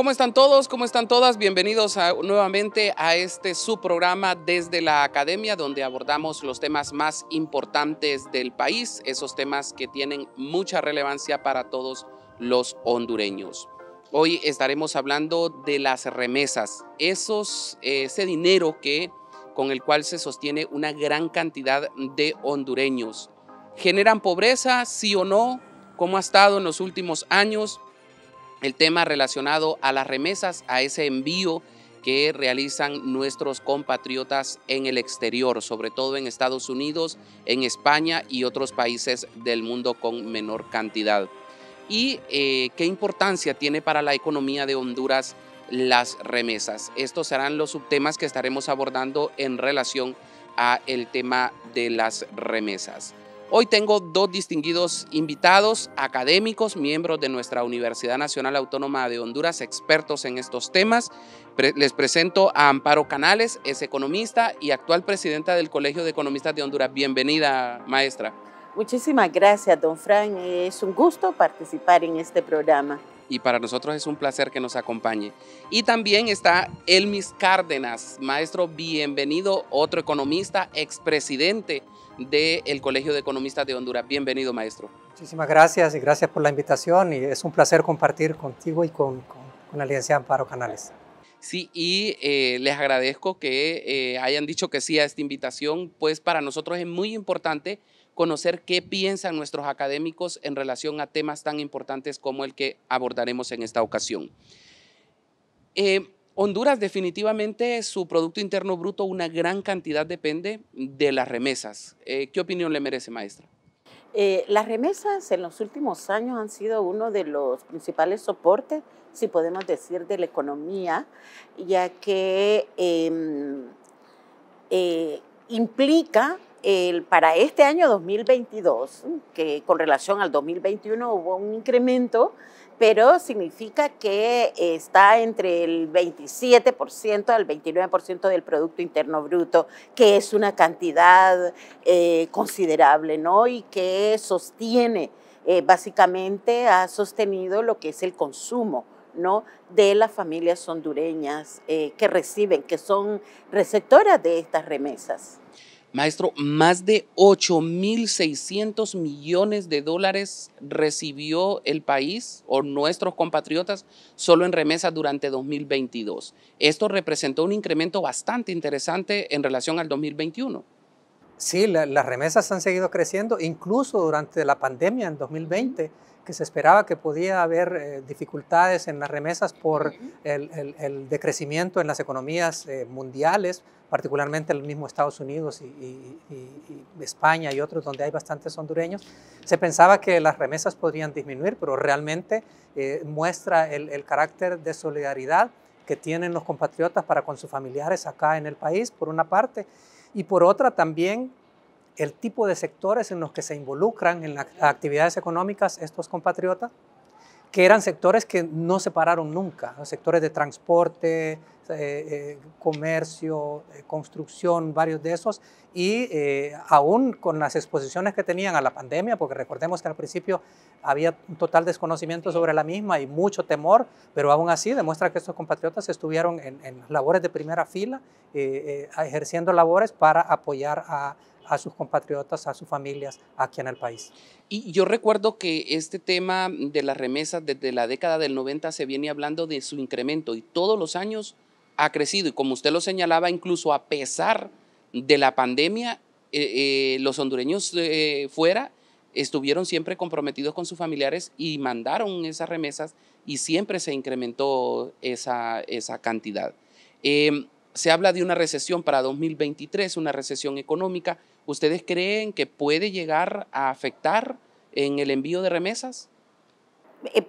¿Cómo están todos? ¿Cómo están todas? Bienvenidos nuevamente a este subprograma desde la academia, donde abordamos los temas más importantes del país, esos temas que tienen mucha relevancia para todos los hondureños. Hoy estaremos hablando de las remesas, ese dinero con el cual se sostiene una gran cantidad de hondureños. ¿Generan pobreza, sí o no? ¿Cómo ha estado en los últimos años el tema relacionado a las remesas, a ese envío que realizan nuestros compatriotas en el exterior, sobre todo en Estados Unidos, en España y otros países del mundo con menor cantidad? ¿Y qué importancia tiene para la economía de Honduras las remesas? Estos serán los subtemas que estaremos abordando en relación a el tema de las remesas. Hoy tengo dos distinguidos invitados académicos, miembros de nuestra Universidad Nacional Autónoma de Honduras, expertos en estos temas. Les presento a Amparo Canales, es economista y actual presidenta del Colegio de Economistas de Honduras. Bienvenida, maestra. Muchísimas gracias, don Fran. Es un gusto participar en este programa. Y para nosotros es un placer que nos acompañe. Y también está Elmis Cárdenas, maestro, bienvenido, otro economista, expresidente del Colegio de Economistas de Honduras. Bienvenido, maestro. Muchísimas gracias y gracias por la invitación y es un placer compartir contigo y con la licenciada Amparo Canales. Sí, y les agradezco que hayan dicho que sí a esta invitación, pues para nosotros es muy importante conocer qué piensan nuestros académicos en relación a temas tan importantes como el que abordaremos en esta ocasión. Honduras definitivamente su Producto Interno Bruto una gran cantidad depende de las remesas. ¿Qué opinión le merece, maestra? Las remesas en los últimos años han sido uno de los principales soportes, si podemos decir, de la economía, ya que implica para este año 2022, que con relación al 2021 hubo un incremento, pero significa que está entre el 27% al 29% del Producto Interno Bruto, que es una cantidad considerable, ¿no? Y que sostiene, básicamente ha sostenido lo que es el consumo, ¿no?, de las familias hondureñas que reciben, que son receptoras de estas remesas. Maestro, más de 8.600 millones de dólares recibió el país o nuestros compatriotas solo en remesas durante 2022. Esto representó un incremento bastante interesante en relación al 2021. Sí, las remesas han seguido creciendo, incluso durante la pandemia en 2020, que se esperaba que podía haber dificultades en las remesas por el decrecimiento en las economías mundiales, particularmente el mismo Estados Unidos y España y otros donde hay bastantes hondureños. Se pensaba que las remesas podrían disminuir, pero realmente muestra el carácter de solidaridad que tienen los compatriotas para con sus familiares acá en el país, por una parte, y por otra también el tipo de sectores en los que se involucran en las actividades económicas estos compatriotas, que eran sectores que no se pararon nunca, los sectores de transporte, comercio, construcción, varios de esos, y aún con las exposiciones que tenían a la pandemia, porque recordemos que al principio había un total desconocimiento sobre la misma y mucho temor, pero aún así demuestra que estos compatriotas estuvieron en labores de primera fila, ejerciendo labores para apoyar a sus compatriotas, a sus familias aquí en el país. Y yo recuerdo que este tema de las remesas desde la década del 90 se viene hablando de su incremento y todos los años ha crecido. Y como usted lo señalaba, incluso a pesar de la pandemia, los hondureños fuera estuvieron siempre comprometidos con sus familiares y mandaron esas remesas y siempre se incrementó esa cantidad. Se habla de una recesión para 2023, una recesión económica. ¿Ustedes creen que puede llegar a afectar en el envío de remesas?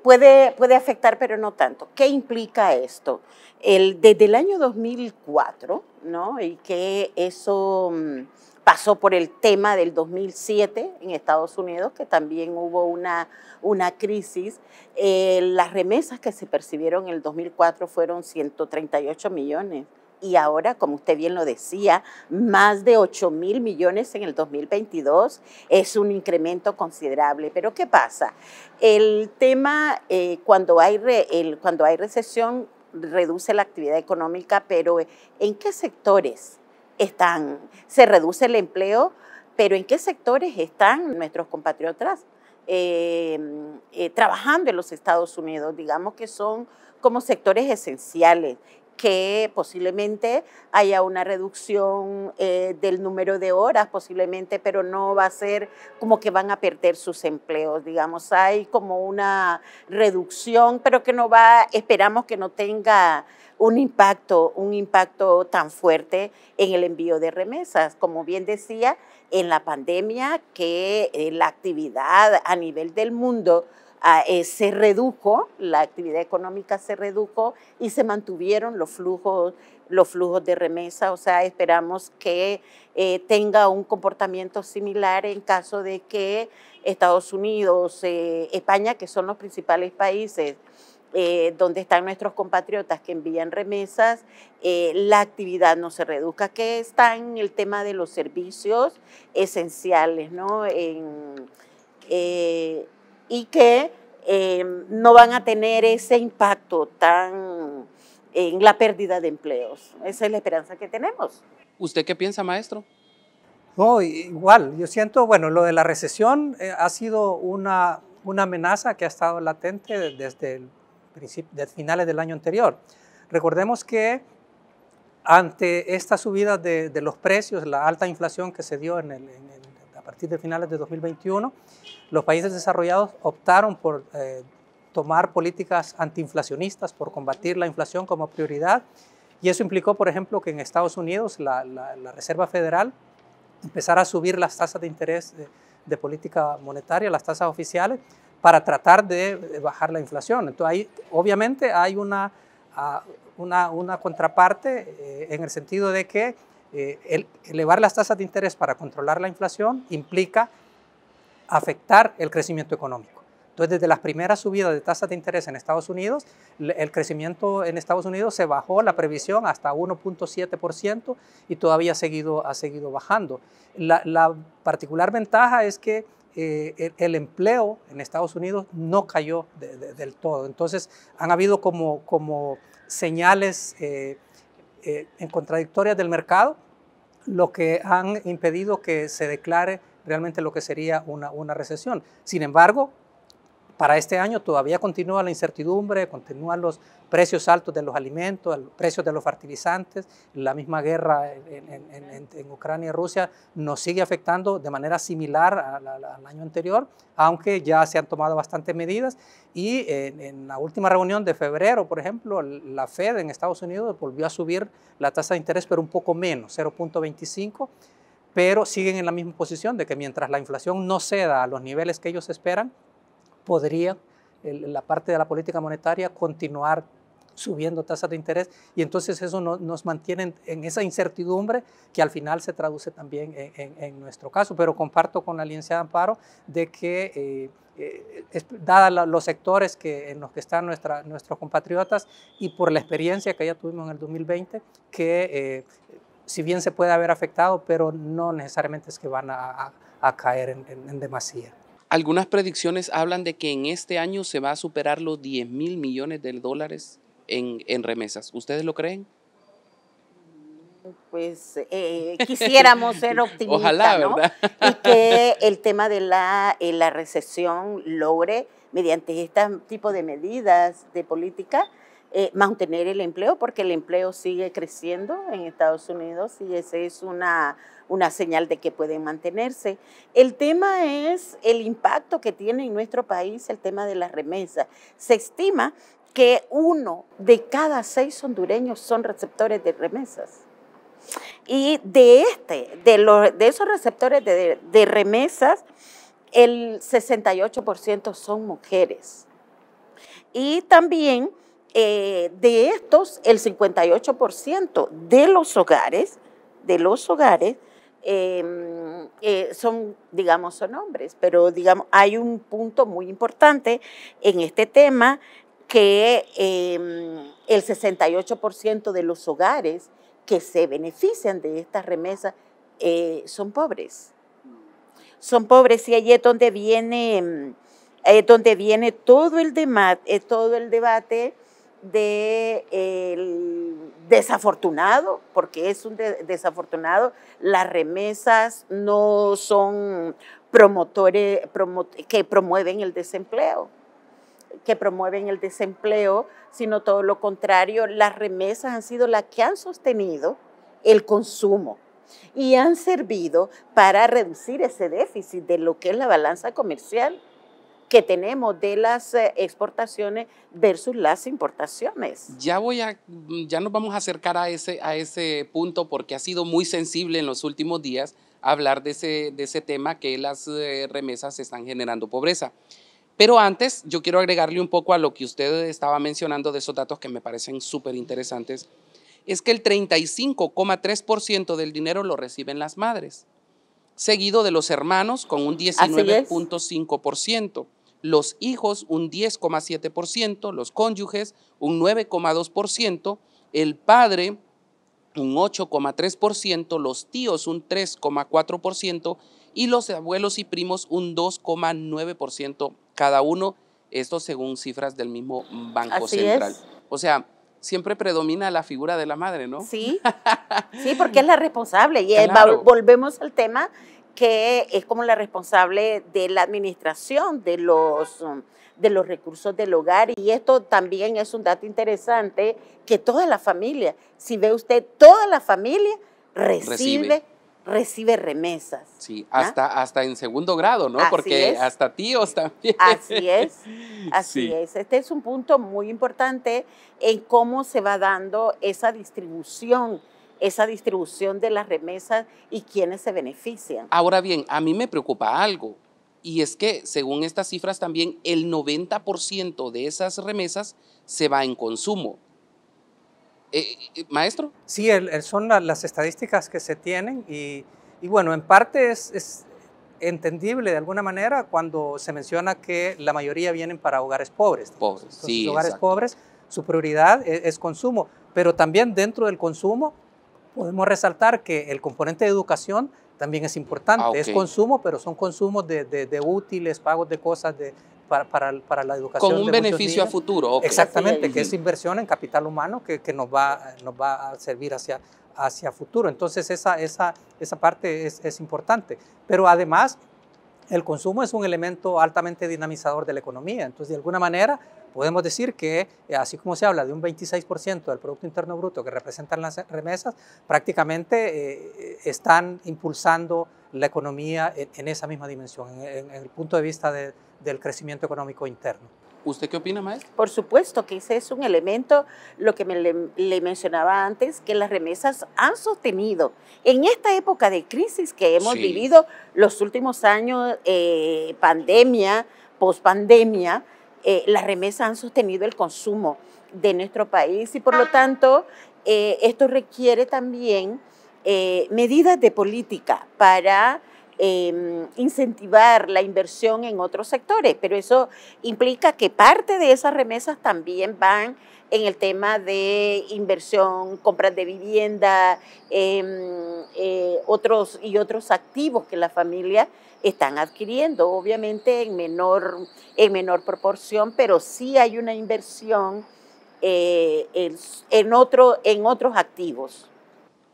Puede afectar, pero no tanto. ¿Qué implica esto? Desde el año 2004, ¿no?, y que eso pasó por el tema del 2007 en Estados Unidos, que también hubo una crisis. Las remesas que se percibieron en el 2004 fueron 138 millones y ahora, como usted bien lo decía, más de 8.000 millones en el 2022 es un incremento considerable. Pero ¿qué pasa? El tema, cuando hay recesión, reduce la actividad económica, pero ¿en qué sectores se reduce el empleo? Pero ¿en qué sectores están nuestros compatriotas trabajando en los Estados Unidos? Digamos que son como sectores esenciales, que posiblemente haya una reducción del número de horas, posiblemente, pero no va a ser como que van a perder sus empleos, digamos. Hay como una reducción, pero que no va, esperamos que no tenga un impacto tan fuerte en el envío de remesas. Como bien decía, en la pandemia, que la actividad a nivel del mundo se redujo, la actividad económica se redujo y se mantuvieron los flujos de remesa. O sea, esperamos que tenga un comportamiento similar en caso de que Estados Unidos, España, que son los principales países donde están nuestros compatriotas que envían remesas, la actividad no se reduzca, que está en el tema de los servicios esenciales, ¿no? Y que no van a tener ese impacto tan en la pérdida de empleos. Esa es la esperanza que tenemos. ¿Usted qué piensa, maestro? No, igual, yo siento, bueno, lo de la recesión ha sido una amenaza que ha estado latente desde finales del año anterior. Recordemos que ante esta subida de los precios, la alta inflación que se dio a partir de finales de 2021, los países desarrollados optaron por tomar políticas antiinflacionistas, por combatir la inflación como prioridad, y eso implicó, por ejemplo, que en Estados Unidos la Reserva Federal empezara a subir las tasas de interés de política monetaria, las tasas oficiales, para tratar de bajar la inflación. Entonces, ahí obviamente hay una contraparte en el sentido de que elevar las tasas de interés para controlar la inflación implica afectar el crecimiento económico. Entonces, desde las primeras subidas de tasas de interés en Estados Unidos, el crecimiento en Estados Unidos se bajó la previsión hasta 1.7% y todavía ha seguido bajando. La particular ventaja es que el empleo en Estados Unidos no cayó del todo. Entonces, han habido como señales en contradictorias del mercado, lo que han impedido que se declare realmente lo que sería una recesión. Sin embargo, para este año todavía continúa la incertidumbre, continúan los precios altos de los alimentos, los precios de los fertilizantes, la misma guerra en Ucrania y Rusia nos sigue afectando de manera similar al año anterior, aunque ya se han tomado bastantes medidas y en la última reunión de febrero, por ejemplo, la Fed en Estados Unidos volvió a subir la tasa de interés, pero un poco menos, 0.25%, pero siguen en la misma posición de que mientras la inflación no ceda a los niveles que ellos esperan, podría la parte de la política monetaria continuar subiendo tasas de interés y entonces eso nos mantiene en esa incertidumbre que al final se traduce también en nuestro caso. Pero comparto con la licenciada Amparo de que dadas los sectores en los que están nuestros compatriotas y por la experiencia que ya tuvimos en el 2020, que si bien se puede haber afectado, pero no necesariamente es que van a caer en demasía. Algunas predicciones hablan de que en este año se va a superar los 10.000 millones de dólares en remesas. ¿Ustedes lo creen? Pues quisiéramos ser optimistas, Ojalá, ¿no? ¿verdad? Y que el tema de la recesión logre, mediante este tipo de medidas de política, mantener el empleo, porque el empleo sigue creciendo en Estados Unidos y esa es una señal de que pueden mantenerse. El tema es el impacto que tiene en nuestro país el tema de las remesas. Se estima que 1 de cada 6 hondureños son receptores de remesas. Y de esos receptores de remesas, el 68% son mujeres. Y también de estos, el 58% de los hogares son hombres, pero digamos, hay un punto muy importante en este tema que el 68% de los hogares que se benefician de estas remesas son pobres. Son pobres y ahí es donde viene todo el debate del desafortunado, porque es un desafortunado. Las remesas no son promotores que promueven el desempleo, sino todo lo contrario. Las remesas han sido las que han sostenido el consumo y han servido para reducir ese déficit de lo que es la balanza comercial que tenemos de las exportaciones versus las importaciones. Ya nos vamos a acercar a ese punto porque ha sido muy sensible en los últimos días hablar de ese tema, que las remesas están generando pobreza. Pero antes yo quiero agregarle un poco a lo que usted estaba mencionando de esos datos que me parecen súper interesantes. Es que el 35,3% del dinero lo reciben las madres, seguido de los hermanos con un 19,5%, los hijos un 10,7%, los cónyuges un 9,2%, el padre un 8,3%, los tíos un 3,4% y los abuelos y primos un 2,9% cada uno, esto según cifras del mismo Banco Central. O sea, siempre predomina la figura de la madre, ¿no? Sí, sí, porque es la responsable. Y claro. Volvemos al tema que es como la responsable de la administración de los recursos del hogar. Y esto también es un dato interesante, que toda la familia, si ve usted, toda la familia recibe remesas. Sí, hasta en segundo grado, ¿no? Porque hasta tíos también. Así es. Este es un punto muy importante en cómo se va dando esa distribución de las remesas y quiénes se benefician. Ahora bien, a mí me preocupa algo, y es que según estas cifras también el 90% de esas remesas se va en consumo. ¿Maestro? Sí, son las estadísticas que se tienen y bueno, en parte es entendible de alguna manera cuando se menciona que la mayoría vienen para hogares pobres. Pobres, sí, hogares pobres, su prioridad es consumo, pero también dentro del consumo podemos resaltar que el componente de educación también es importante. Es consumo, pero son consumos de útiles, pagos de cosas para la educación. Con un beneficio a futuro. Exactamente, que es inversión en capital humano que nos va a servir hacia futuro. Entonces esa parte es importante. Pero además el consumo es un elemento altamente dinamizador de la economía. Entonces de alguna manera podemos decir que, así como se habla de un 26% del Producto Interno Bruto que representan las remesas, prácticamente están impulsando la economía en esa misma dimensión, en el punto de vista del crecimiento económico interno. ¿Usted qué opina, maestra? Por supuesto que ese es un elemento, lo que le mencionaba antes, que las remesas han sostenido. En esta época de crisis que hemos vivido los últimos años, pandemia, pospandemia, las remesas han sostenido el consumo de nuestro país y por lo tanto esto requiere también medidas de política para incentivar la inversión en otros sectores, pero eso implica que parte de esas remesas también van en el tema de inversión, compras de vivienda, otros activos que la familia están adquiriendo, obviamente en menor proporción, pero sí hay una inversión en otros activos.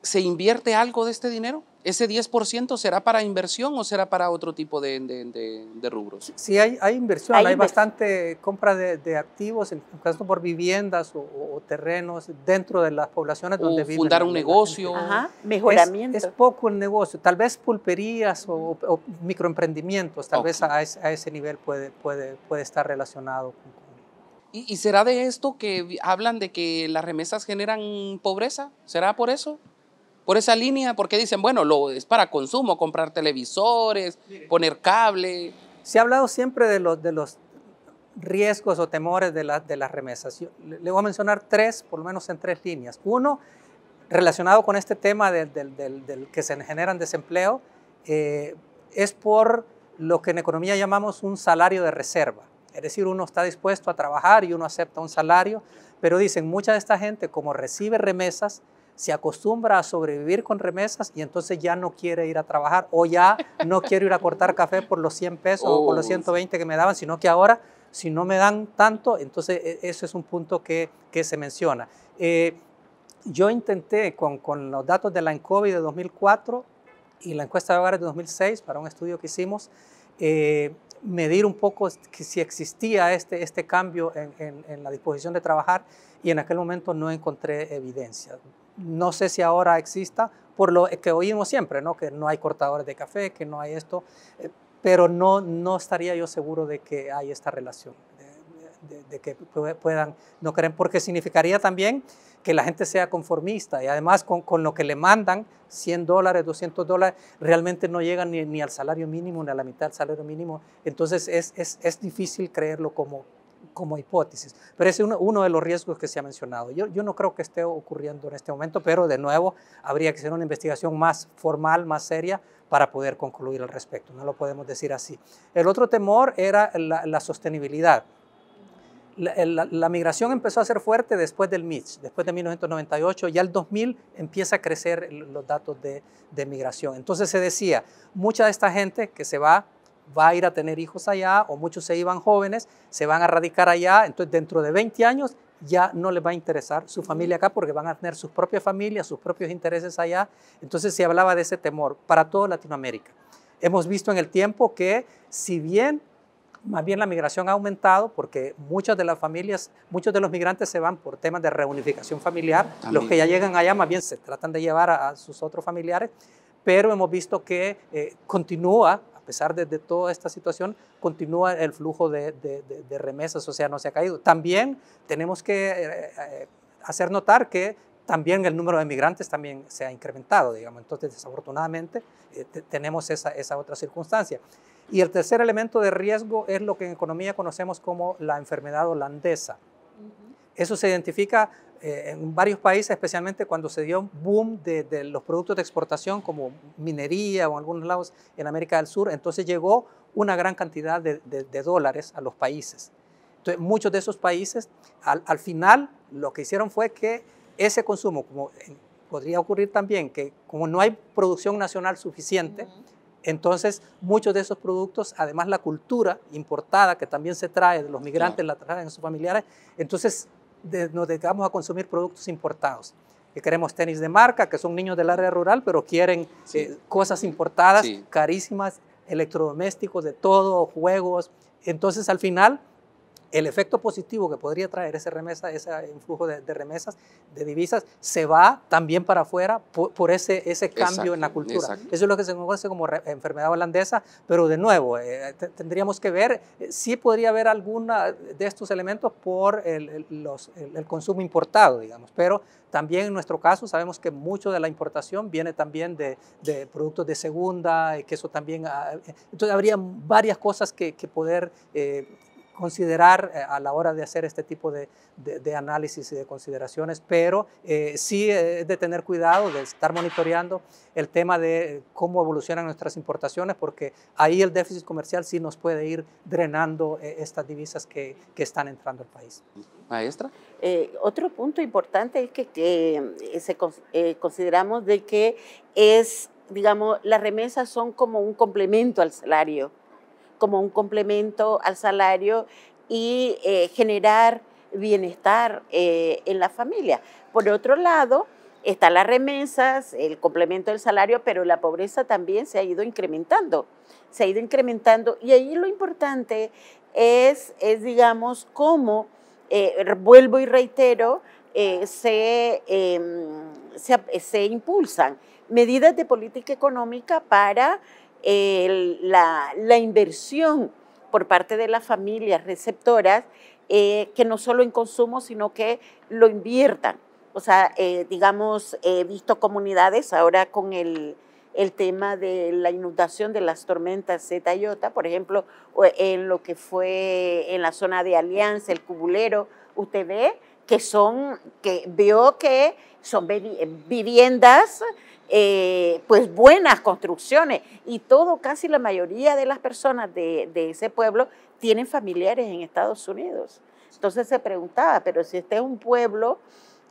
¿Se invierte algo de este dinero? ¿Ese 10% será para inversión o será para otro tipo de rubros? Sí, hay inversión, hay bastante compra de activos, en caso por viviendas o terrenos dentro de las poblaciones donde viven. Fundar un negocio. Mejoramiento. Es poco el negocio, tal vez pulperías o microemprendimientos, tal vez a ese nivel puede estar relacionado con. ¿Y será de esto que hablan de que las remesas generan pobreza? ¿Será por eso? ¿Por esa línea? Porque dicen, bueno, es para consumo, comprar televisores, poner cable. Se ha hablado siempre de los riesgos o temores de las remesas. Yo le voy a mencionar por lo menos en tres líneas. Uno, relacionado con este tema del que se generan desempleo, es por lo que en economía llamamos un salario de reserva. Es decir, uno está dispuesto a trabajar y uno acepta un salario, pero dicen, mucha de esta gente, como recibe remesas, se acostumbra a sobrevivir con remesas y entonces ya no quiere ir a trabajar o ya no quiero ir a cortar café por los 100 pesos o por los 120 que me daban, sino que ahora si no me dan tanto, entonces eso es un punto que se menciona. Yo intenté con los datos de la ENCOVI de 2004 y la encuesta de hogares de 2006 para un estudio que hicimos, medir un poco que si existía este cambio en la disposición de trabajar y en aquel momento no encontré evidencia. No sé si ahora exista, por lo que oímos siempre, ¿no? Que no hay cortadores de café, que no hay esto, pero no estaría yo seguro de que hay esta relación, de que puedan no querer, porque significaría también que la gente sea conformista y además con lo que le mandan, $100, $200, realmente no llegan ni al salario mínimo, ni a la mitad del salario mínimo. Entonces es difícil creerlo como hipótesis. Pero ese es uno de los riesgos que se ha mencionado. Yo no creo que esté ocurriendo en este momento, pero de nuevo habría que hacer una investigación más formal, más seria, para poder concluir al respecto. No lo podemos decir así. El otro temor era la sostenibilidad. La migración empezó a ser fuerte después del Mitch, después de 1998, ya el 2000 empieza a crecer los datos de migración. Entonces se decía, mucha de esta gente que se va a ir a tener hijos allá, o muchos se iban jóvenes, se van a radicar allá, entonces dentro de 20 años ya no les va a interesar su familia acá porque van a tener sus propias familias, sus propios intereses allá. Entonces se hablaba de ese temor para toda Latinoamérica. Hemos visto en el tiempo que si bien más bien la migración ha aumentado porque muchas de las familias, muchos de los migrantes se van por temas de reunificación familiar. También. Los que ya llegan allá más bien se tratan de llevar a sus otros familiares, pero hemos visto que continúa, a pesar de toda esta situación, continúa el flujo de remesas, o sea, no se ha caído. También tenemos que hacer notar que también el número de migrantes también se ha incrementado, digamos. Entonces, desafortunadamente, tenemos esa otra circunstancia. Y el tercer elemento de riesgo es lo que en economía conocemos como la enfermedad holandesa. Eso se identifica en varios países, especialmente cuando se dio un boom de los productos de exportación como minería o en algunos lados en América del Sur. Entonces llegó una gran cantidad de dólares a los países. Entonces muchos de esos países al final lo que hicieron fue que ese consumo, como podría ocurrir también, que como no hay producción nacional suficiente, entonces muchos de esos productos, además la cultura importada que también se trae de los migrantes, la traen en sus familiares, entonces nos dedicamos a consumir productos importados. Que queremos tenis de marca, que son niños del área rural, pero quieren cosas importadas, carísimas, electrodomésticos de todo, juegos. Entonces al final el efecto positivo que podría traer ese influjo de remesas, de divisas, se va también para afuera por ese cambio en la cultura. Exacto. Eso es lo que se conoce como enfermedad holandesa, pero de nuevo, tendríamos que ver si podría haber alguna de estos elementos por el consumo importado, digamos, pero también en nuestro caso sabemos que mucho de la importación viene también de productos de segunda, que eso también, entonces habría varias cosas que poder considerar a la hora de hacer este tipo de análisis y de consideraciones, pero sí es de tener cuidado, de estar monitoreando el tema de cómo evolucionan nuestras importaciones, porque ahí el déficit comercial sí nos puede ir drenando estas divisas que están entrando al país. Maestra. Otro punto importante es que consideramos de que digamos, las remesas son como un complemento al salario, y generar bienestar en la familia. Por otro lado, están las remesas, el complemento del salario, pero la pobreza también se ha ido incrementando. Y ahí lo importante es digamos, cómo, vuelvo y reitero, se impulsan medidas de política económica para la inversión por parte de las familias receptoras, que no solo en consumo, sino que lo inviertan. O sea, digamos, he visto comunidades ahora con el tema de la inundación de las tormentas Zeta y Iota, por ejemplo, en lo que fue en la zona de Alianza, el Cubulero, usted ve que son viviendas, pues buenas construcciones, y casi la mayoría de las personas de ese pueblo tienen familiares en Estados Unidos. Entonces se preguntaba, pero si este es un pueblo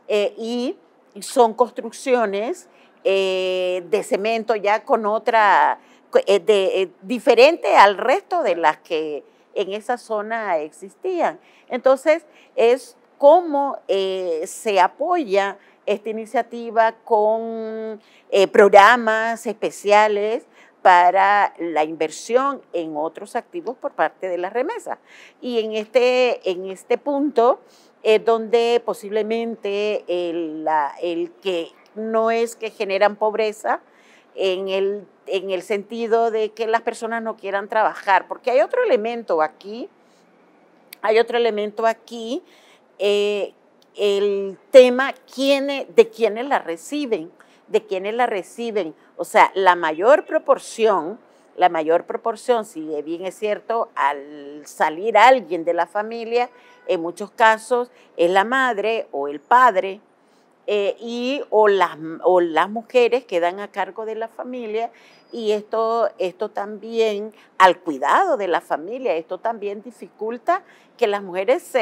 y son construcciones de cemento ya con otra, diferente al resto de las que en esa zona existían. Entonces, es cómo se apoya esta iniciativa con programas especiales para la inversión en otros activos por parte de las remesas. Y en este punto es donde posiblemente el que no es que generan pobreza en el sentido de que las personas no quieran trabajar, porque hay otro elemento aquí, el tema de quiénes la reciben, o sea, la mayor proporción, si bien es cierto, al salir alguien de la familia, en muchos casos es la madre o el padre, o las mujeres quedan a cargo de la familia, y esto también, al cuidado de la familia, esto también dificulta que las mujeres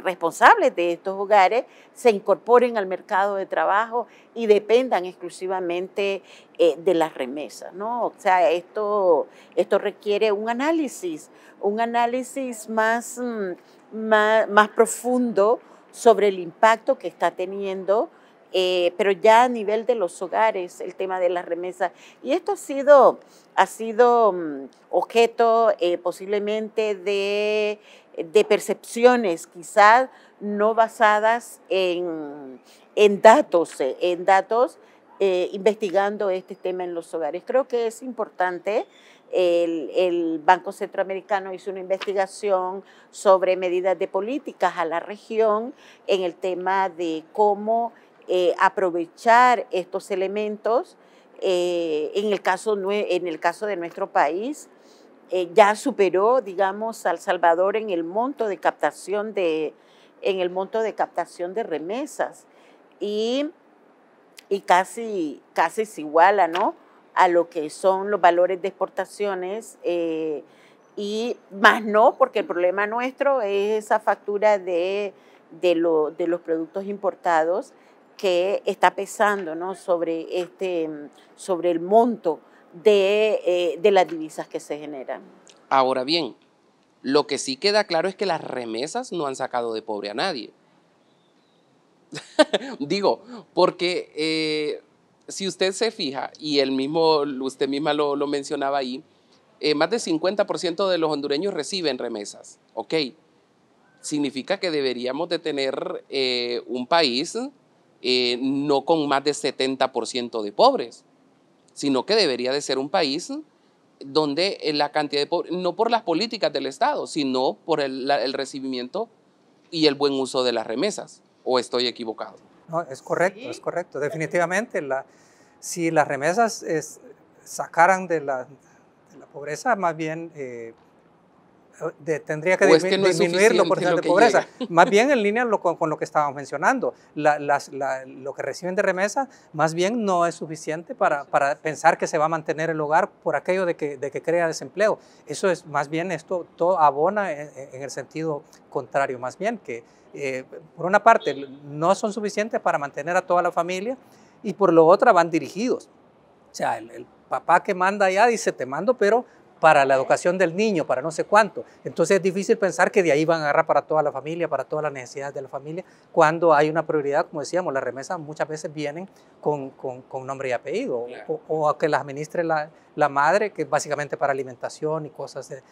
responsables de estos hogares se incorporen al mercado de trabajo y dependan exclusivamente de las remesas, ¿no? O sea, esto requiere un análisis más profundo sobre el impacto que está teniendo, pero ya a nivel de los hogares, el tema de las remesas. Y esto ha sido objeto posiblemente de percepciones, quizás no basadas en datos, investigando este tema en los hogares. Creo que es importante. El Banco Centroamericano hizo una investigación sobre medidas de políticas a la región en el tema de cómo aprovechar estos elementos. En el caso de nuestro país, ya superó, digamos, a El Salvador en el monto de captación de remesas, y casi se iguala, ¿no?, a lo que son los valores de exportaciones, y más no, porque el problema nuestro es esa factura de los productos importados que está pesando, ¿no?, sobre el monto de las divisas que se generan. Ahora bien, lo que sí queda claro es que las remesas no han sacado de pobre a nadie. Digo, porque si usted se fija, y usted misma lo mencionaba ahí, más del 50% de los hondureños reciben remesas, ¿ok? Significa que deberíamos de tener un país no con más de 70% de pobres, sino que debería de ser un país donde la cantidad de pobres, no por las políticas del Estado, sino por el recibimiento y el buen uso de las remesas. ¿O estoy equivocado? No, es correcto, sí, es correcto. Definitivamente, si las remesas sacaran de la pobreza, más bien tendría que disminuir los porcentajes de pobreza. Más bien en línea con lo que estábamos mencionando. Lo que reciben de remesas más bien no es suficiente para pensar que se va a mantener el hogar por aquello de que crea desempleo. Eso es más bien, esto todo abona en el sentido contrario, más bien que por una parte no son suficientes para mantener a toda la familia, y por lo otra van dirigidos. O sea, el papá que manda allá dice, te mando, pero para la educación del niño, para no sé cuánto. Entonces es difícil pensar que de ahí van a agarrar para toda la familia, para todas las necesidades de la familia, cuando hay una prioridad, como decíamos, las remesas muchas veces vienen con nombre y apellido, o a que las administre la madre, que es básicamente para alimentación y cosas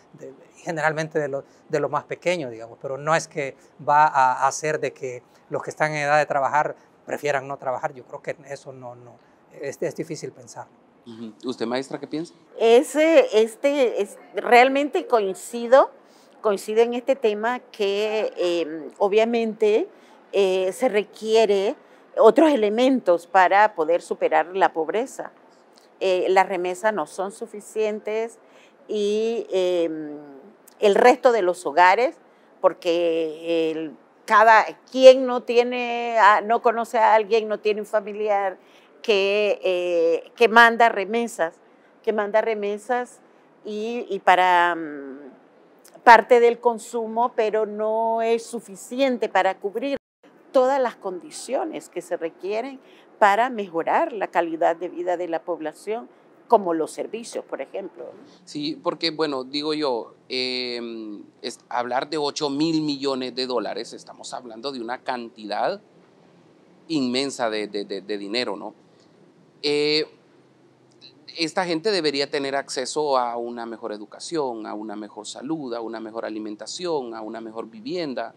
generalmente de los más pequeños, digamos, pero no es que va a hacer de que los que están en edad de trabajar prefieran no trabajar. Yo creo que eso es difícil pensarlo. ¿Usted, maestra, qué piensa? Realmente coincido en este tema que obviamente se requiere otros elementos para poder superar la pobreza. Las remesas no son suficientes, y el resto de los hogares, porque cada quien no conoce a alguien, no tiene un familiar que manda remesas, y para parte del consumo, pero no es suficiente para cubrir todas las condiciones que se requieren para mejorar la calidad de vida de la población, como los servicios, por ejemplo. Sí, porque, bueno, digo yo, hablar de 8.000 millones de dólares, estamos hablando de una cantidad inmensa de dinero, ¿no? Esta gente debería tener acceso a una mejor educación, a una mejor salud, a una mejor alimentación, a una mejor vivienda,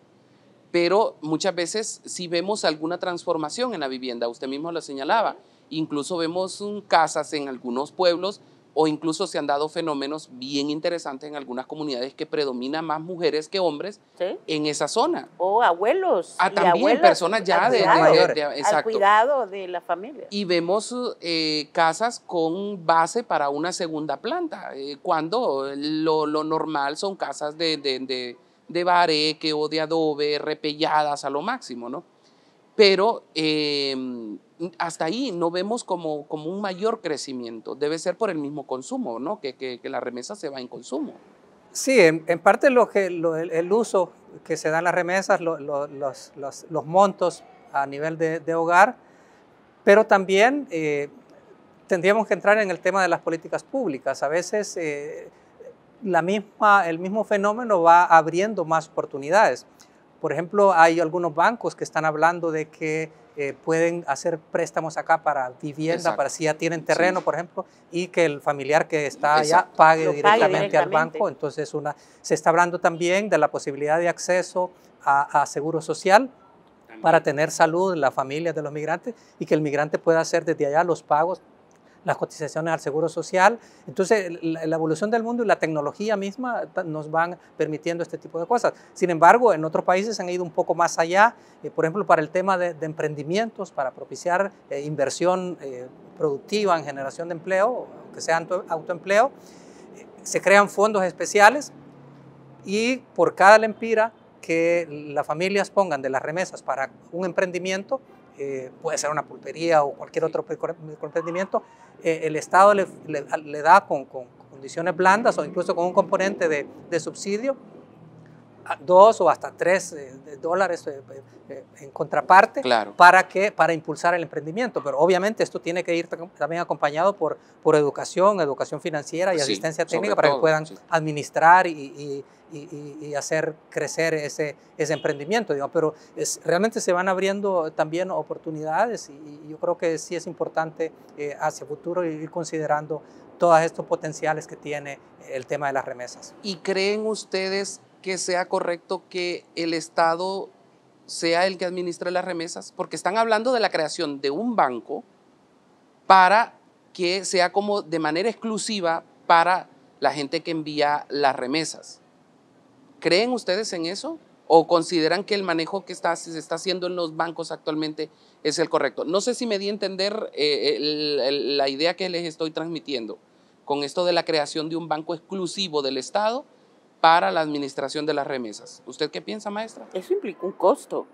pero muchas veces sí vemos alguna transformación en la vivienda, usted mismo lo señalaba, incluso vemos casas en algunos pueblos o incluso se han dado fenómenos bien interesantes en algunas comunidades que predominan más mujeres que hombres, ¿sí?, en esa zona. O abuelos. También abuelas, personas ya al cuidado de la familia. Y vemos casas con base para una segunda planta, cuando lo normal son casas de bareque o de adobe, repelladas a lo máximo, ¿no? Pero hasta ahí no vemos como un mayor crecimiento. Debe ser por el mismo consumo, ¿no? Que la remesa se va en consumo. Sí, en parte el uso que se da en las remesas, los montos a nivel de hogar, pero también tendríamos que entrar en el tema de las políticas públicas. A veces el mismo fenómeno va abriendo más oportunidades. Por ejemplo, hay algunos bancos que están hablando de que pueden hacer préstamos acá para vivienda, exacto, para si ya tienen terreno, sí, por ejemplo, y que el familiar que está allá pague directamente al banco. Entonces se está hablando también de la posibilidad de acceso a seguro social para tener salud en las familias de los migrantes y que el migrante pueda hacer desde allá los pagos, las cotizaciones al seguro social. Entonces, la evolución del mundo y la tecnología misma nos van permitiendo este tipo de cosas. Sin embargo, en otros países han ido un poco más allá, por ejemplo, para el tema de emprendimientos, para propiciar inversión productiva en generación de empleo, que sea autoempleo, se crean fondos especiales y por cada lempira que las familias pongan de las remesas para un emprendimiento, puede ser una pulpería o cualquier otro emprendimiento, el Estado le da con condiciones blandas o incluso con un componente de subsidio, $2 o hasta $3 en contraparte, claro, para impulsar el emprendimiento. Pero obviamente esto tiene que ir también acompañado por educación financiera y sí, asistencia técnica para que puedan, sí, administrar y hacer crecer ese emprendimiento, digamos. Pero realmente se van abriendo también oportunidades y yo creo que sí es importante hacia futuro ir considerando todos estos potenciales que tiene el tema de las remesas. ¿Y creen ustedes que sea correcto que el Estado sea el que administre las remesas? Porque están hablando de la creación de un banco para que sea como de manera exclusiva para la gente que envía las remesas. ¿Creen ustedes en eso? ¿O consideran que el manejo que se está haciendo en los bancos actualmente es el correcto? No sé si me di a entender la idea que les estoy transmitiendo con esto de la creación de un banco exclusivo del Estado para la administración de las remesas. ¿Usted qué piensa, maestra? Eso implica un costo.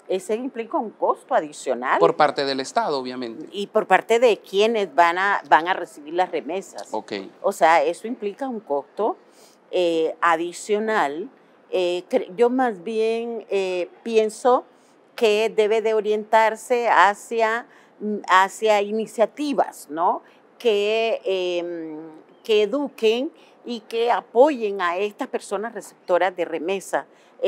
Eso implica un costo adicional. Por parte del Estado, obviamente. Y por parte de quienes van a recibir las remesas. Okay. O sea, eso implica un costo adicional. Yo más bien pienso que debe de orientarse hacia iniciativas, ¿no? Que eduquen y que apoyen a estas personas receptoras de remesa.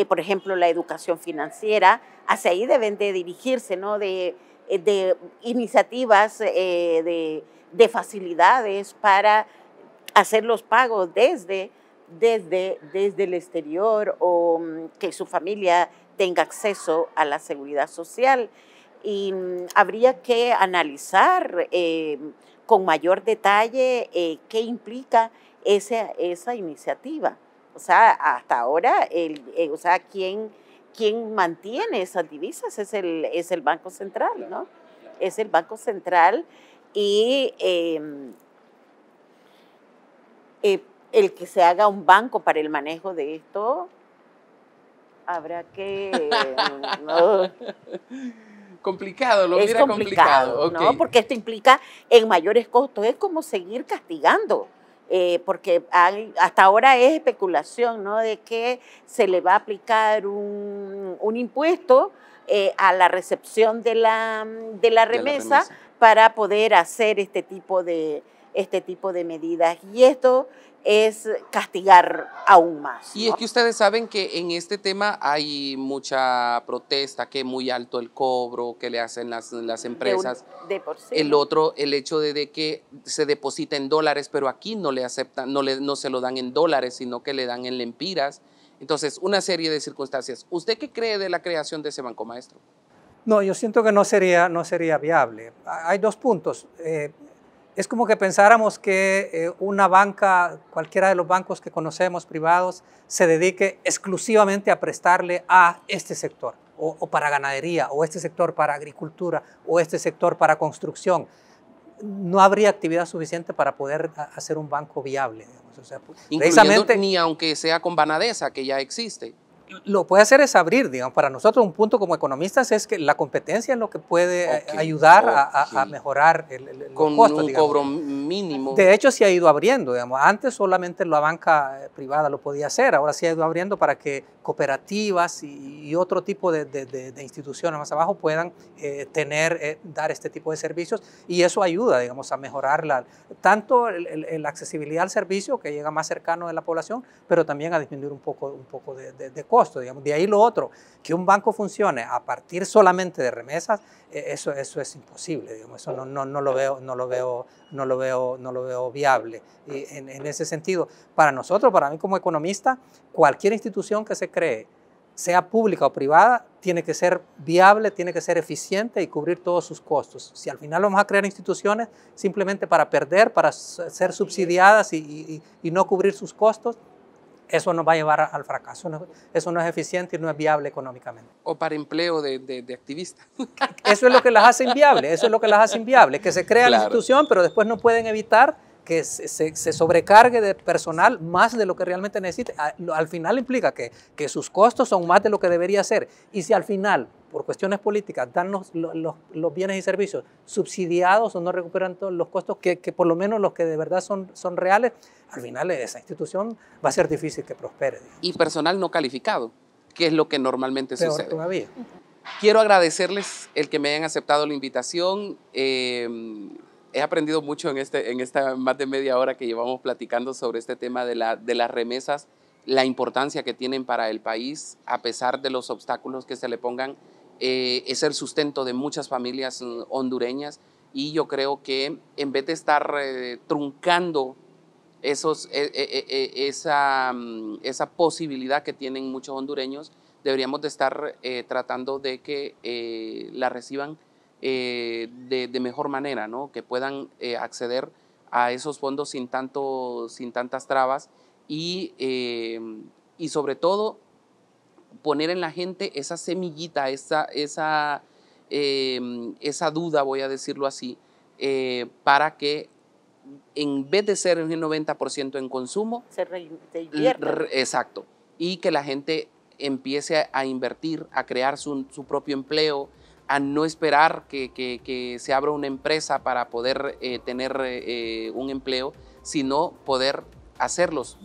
Por ejemplo, la educación financiera, hacia ahí deben de dirigirse, ¿no? De iniciativas, de facilidades para hacer los pagos desde el exterior o que su familia tenga acceso a la seguridad social. Y habría que analizar con mayor detalle qué implica esa iniciativa. O sea, hasta ahora, quien mantiene esas divisas es el Banco Central, ¿no? Es el Banco Central y el que se haga un banco para el manejo de esto, habrá que... no. Complicado, lo mira complicado, okay, ¿no? Porque esto implica en mayores costos. Es como seguir castigando porque hasta ahora es especulación, ¿no?, de que se le va a aplicar un impuesto a la recepción de la remesa para poder hacer este tipo de medidas. Y esto es castigar aún más, ¿no? Y es que ustedes saben que en este tema hay mucha protesta, que es muy alto el cobro que le hacen las empresas. De por sí, el ¿no? otro, el hecho de que se deposita en dólares, pero aquí no le aceptan, no se lo dan en dólares, sino que le dan en lempiras. Entonces, una serie de circunstancias. ¿Usted qué cree de la creación de ese banco, maestro? No, yo siento que no sería viable. Hay dos puntos. Es como que pensáramos que una banca, cualquiera de los bancos que conocemos privados, se dedique exclusivamente a prestarle a este sector, o para ganadería, o este sector para agricultura, o este sector para construcción. No habría actividad suficiente para poder hacer un banco viable, digamos. O sea, incluyendo ni aunque sea con Banadesa, que ya existe. Lo que puede hacer es abrir, digamos, para nosotros un punto como economistas es que la competencia es lo que puede ayudar a mejorar los costos. Con un digamos. cobro mínimo. De hecho, se ha ido abriendo, digamos. Antes solamente la banca privada lo podía hacer, ahora se ha ido abriendo para que cooperativas y otro tipo de instituciones más abajo puedan dar este tipo de servicios, y eso ayuda, digamos, a mejorar tanto la accesibilidad al servicio, que llega más cercano de la población, pero también a disminuir un poco de costo, digamos. De ahí lo otro, que un banco funcione a partir solamente de remesas, eso es imposible, digamos. Eso no lo veo viable. Y en ese sentido, para nosotros, para mí como economista, cualquier institución que se cree, sea pública o privada, tiene que ser viable, tiene que ser eficiente y cubrir todos sus costos. Si al final vamos a crear instituciones simplemente para perder, para ser subsidiadas y no cubrir sus costos, eso nos va a llevar al fracaso. Eso no es eficiente y no es viable económicamente. O para empleo de activistas. Eso es lo que las hace inviables, que se crea la institución, pero después no pueden evitar que se sobrecargue de personal más de lo que realmente necesite. Al final implica que sus costos son más de lo que debería ser. Y si al final, por cuestiones políticas, dan los bienes y servicios subsidiados o no recuperan todos los costos, que por lo menos los que de verdad son reales, al final esa institución va a ser difícil que prospere. Digamos. Y personal no calificado, que es lo que normalmente Peor sucede. Todavía. Quiero agradecerles el que me hayan aceptado la invitación. He aprendido mucho en esta más de media hora que llevamos platicando sobre este tema de las remesas, la importancia que tienen para el país, a pesar de los obstáculos que se le pongan. Es el sustento de muchas familias hondureñas, y yo creo que en vez de estar truncando esa posibilidad que tienen muchos hondureños, deberíamos de estar tratando de que la reciban de mejor manera, ¿no? Que puedan acceder a esos fondos sin tantas trabas, y sobre todo poner en la gente esa semillita, esa duda, voy a decirlo así, para que en vez de ser un 90% en consumo, se invierta. Exacto, y que la gente empiece a invertir, a crear su propio empleo, a no esperar que se abra una empresa para poder tener un empleo, sino poder hacerlos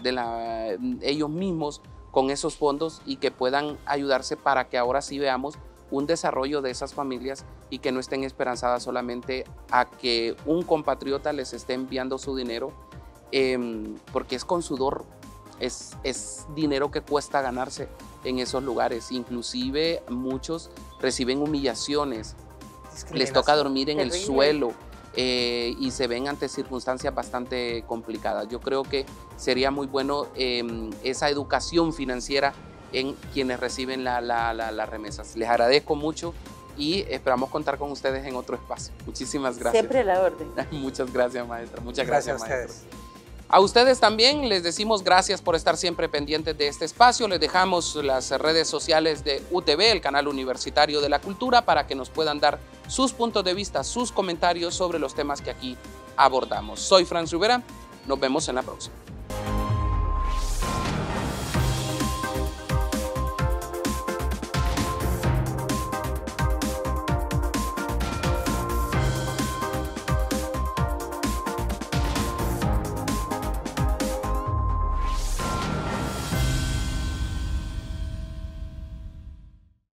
ellos mismos con esos fondos, y que puedan ayudarse para que ahora sí veamos un desarrollo de esas familias, y que no estén esperanzadas solamente a que un compatriota les esté enviando su dinero, porque es con sudor, es dinero que cuesta ganarse en esos lugares. Inclusive muchos reciben humillaciones, les toca dormir en el suelo, y se ven ante circunstancias bastante complicadas. Yo creo que sería muy bueno esa educación financiera en quienes reciben las remesas. Les agradezco mucho y esperamos contar con ustedes en otro espacio. Muchísimas gracias. Siempre a la orden. Muchas gracias, maestra. Muchas gracias, a ustedes. maestro. A ustedes también les decimos gracias por estar siempre pendientes de este espacio. Les dejamos las redes sociales de UTV, el canal universitario de la cultura, para que nos puedan dar sus puntos de vista, sus comentarios sobre los temas que aquí abordamos. Soy Franz Rivera, nos vemos en la próxima.